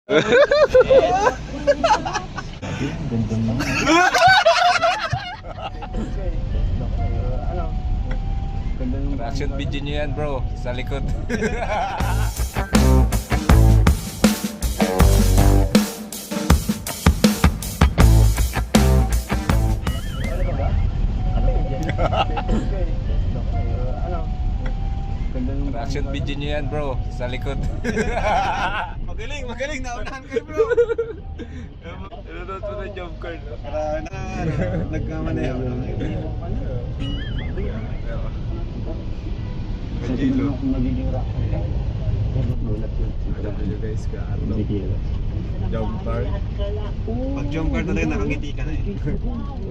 Ganda mo. Reaction video nyo yan bro, sa likod. Reaction video nyo yan bro, sa likod. Magaling, naunahan kayo bro. Nanonood mo na job card. Para nagkamali ako. Kajilo. Magiging rock. Gulat yun. Alam nyo guys ka ano, job card. Pag jump card talaga nakangiti ka na eh.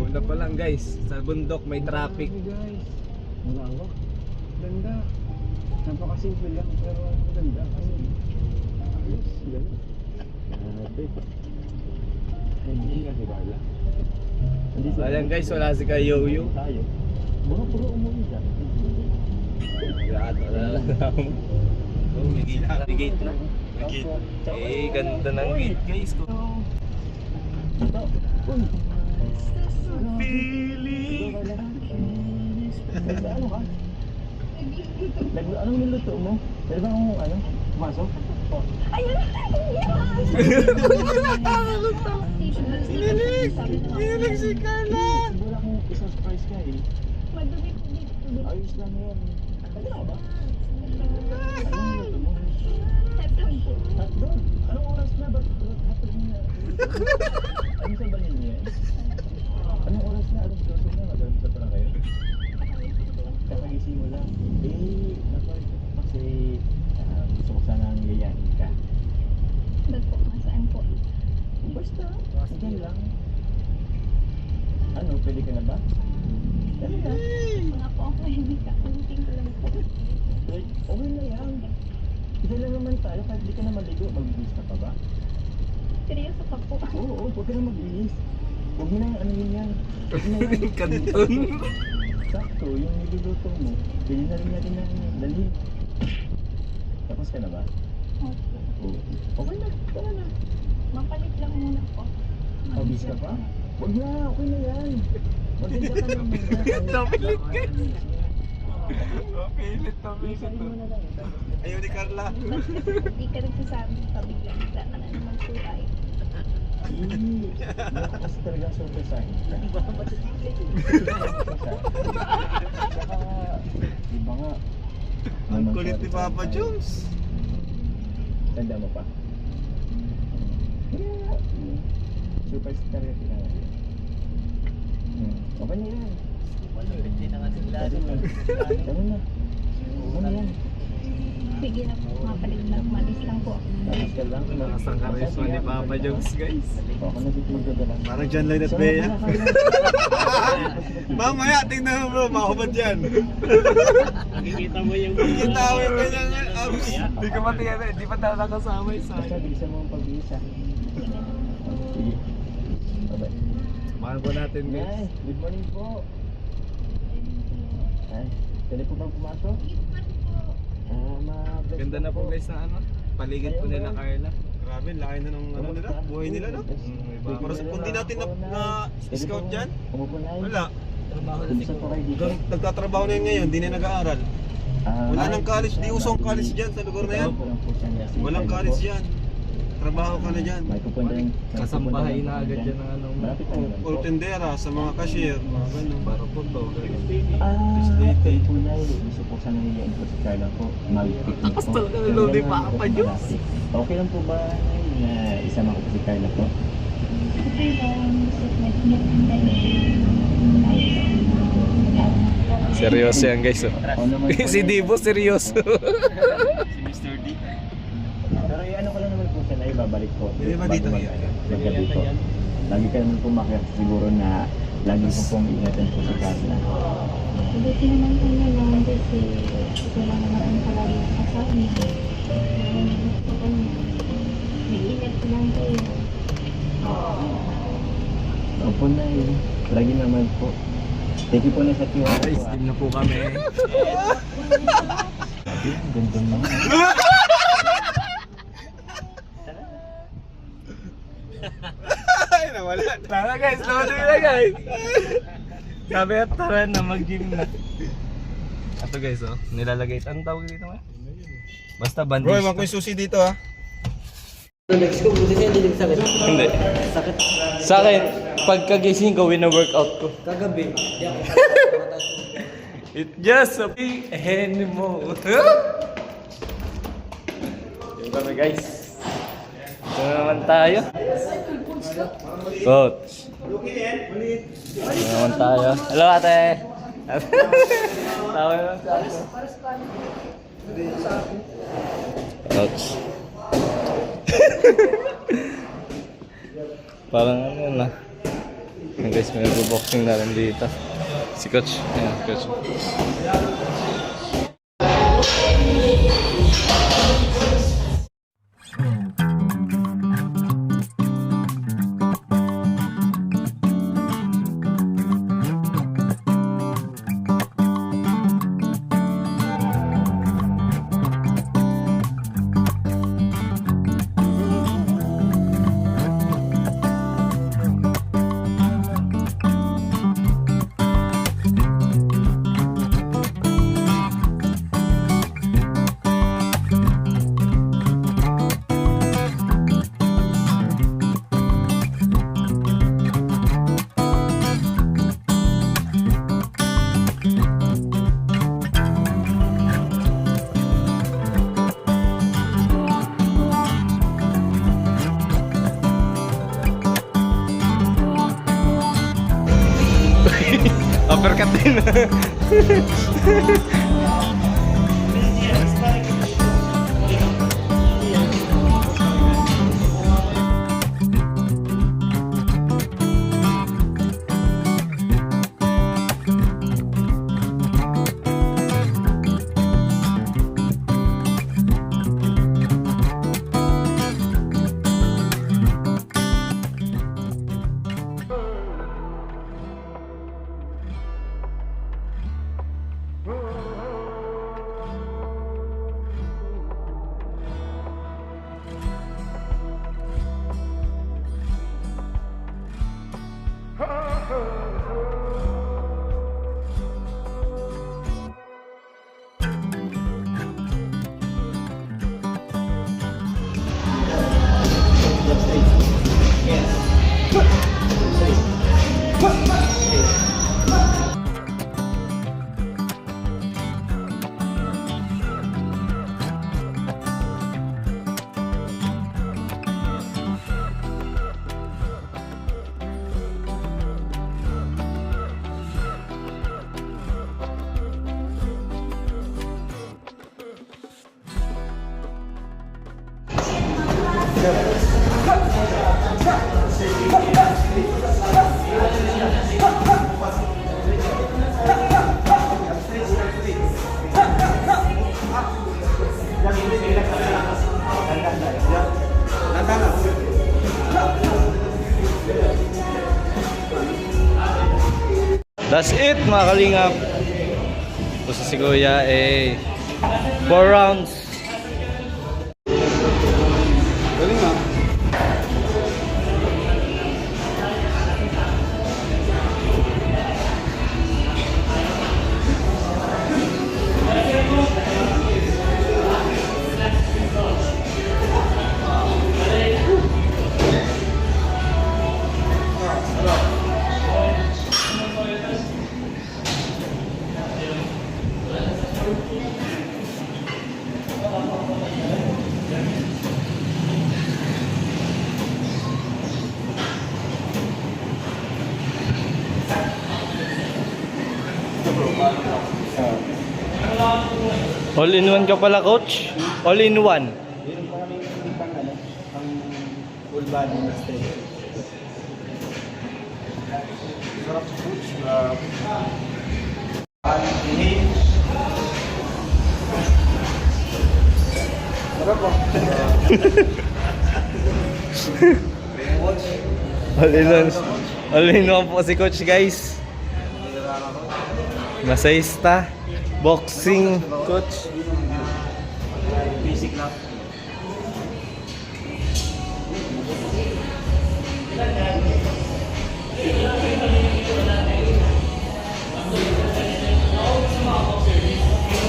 Una pa lang guys, sa bundok may traffic. Malawak. Ganda. Napakasimple lang pero ganda. Ayos. Ganda. Grabe. Hindi nga si Carla. Ayan guys, wala si Kayoyo. Tayo. Mga puro umuwi ka. Oh, may gate na. Eh, ganda ng gate guys. Feeling. Ano ka? Anong niluto mo? Pwede ba akong ano? Pumasok? Sinilig si Carla. Wala akong isang surprise ka eh. Ayos lang yan. Ano ka ba? Anong niluto mo? Tatlo? Anong oras na? Ba't hapon na? Ano sa banin niya? Anong oras na? Anong luto na? Mag-almusal pa lang kayo? Kakagising mo lang. Eh, dapat kasi gusto ko sanang yayain ka. Basta, dyan lang. Ano, pwede ka na ba? Dali na. Like, okay na yan. Kita lang naman tayo, kahit di ka na maligo, magbihis ka pa ba? Seryoso ka po. Oo, huwag ka na magbihis. Huwag mo na yung ano yun yan. Huwag mo na yan. Kanton. Sakto, yung niluluto mo, pwede na rin natin na dali. Tapos ka na ba? Opo. Oo. Okay na, tara na. Mapalit lang muna po. Pabis ka pa? Huwag na, okay na yan. Maganda ka na muna. Napilit ka. Napilit. Ayaw ni Carla. Hindi ka nagsasabi pabiglang bigla ka na naman po tayo. Wala kasi talaga super sign. Saka, iba nga. Ang kulit ni Papa Jones. Tanda mo pa? Yeah. Superstar yung pinangalit. Okay na yan. Hindi na nga sila. Tama na. Ano yan? Sige na po, mapalit lang. Malis lang po. Tapos ka lang. Nakasang karisma ni Papa Jones guys. Ako na dito magdadala. Parang John Lloyd at Bea. Mamaya, tingnan mo bro, makahubad yan. Nakikita mo yung Kita mo yung kanyang abs. Hindi ka pati yan eh, di pa tayo nakasama yung sa Basta bilisan mo ang pag-iisa. Sige. Bye-bye. Mahal po natin guys. Nay, good morning po. Ay, pwede po bang pumasok? Ganda na po guys na ano, paligid po nila Carla. Grabe, laki na ng ano nila, buhay nila no. Para sa kung di natin na scout dyan, Umupo na yun. wala. Kumusta po kayo dito? Nagtatrabaho na yun ngayon, di na nag-aaral. Wala nang college, di usong college dyan sa lugar na yan. Walang college dyan. Trabaho ka na dyan. May pupunta rin. Kasambahay na agad yan ng ano. Malapit tayo. Or tendera sa mga cashier, mga ganun. Baro po to. Kayo po na yun. Gusto po sana niliyan po si Carla po. Mag-picnic po. Takas talaga ng lodi pa ako pa, Diyos. Okay lang po ba na isama ko po si Carla po? Okay lang. Seryoso yan guys oh. Oo naman po. Si Divo seryoso. Si Mr. D. Pero ano ko lang naman po siya na ibabalik po. Pwede ba dito Bago yan? maggabi po. Lagi ka naman po makita siguro na lagi ko pong ingatan po si Carla. Buti naman po na lang kasi wala naman ang palagi kasama. Nag-ingat lang kayo. Opo na yun. Lagi naman po. Thank you po na sa tiwala Guys, po. team na po kami. Ganda mo. Ay, nawala. Tara guys, loading na guys. Sabi at tara na mag-gym na. Ito guys oh, nilalagay. Anong tawag dito man? Basta bandage. Bro, ewan ko yung susi dito ha. Next ko, buti siya hindi sakit. Hindi. Sakit. Sa akin, pagkagising ko, wina-workout ko. Kagabi. It just a big anymore. Yun kami guys. Ito na naman tayo. Coach. Ito na naman tayo. Hello ate. Tawa naman sa ako. Coach. Parang ano yun na. Guys, may boxing na rin dito. Si Coach. Ayan, Coach. Uppercut din. That's it mga kalingap. Tapos si Kuya 4 rounds. Galing ha. All in one ka pala, coach? All in one. Meron pa kami pang pang full body na stretch. Sarap sa coach. Sarap po. All in one po si coach guys. Masayista. Boxing coach. Basic lang.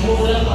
Mumura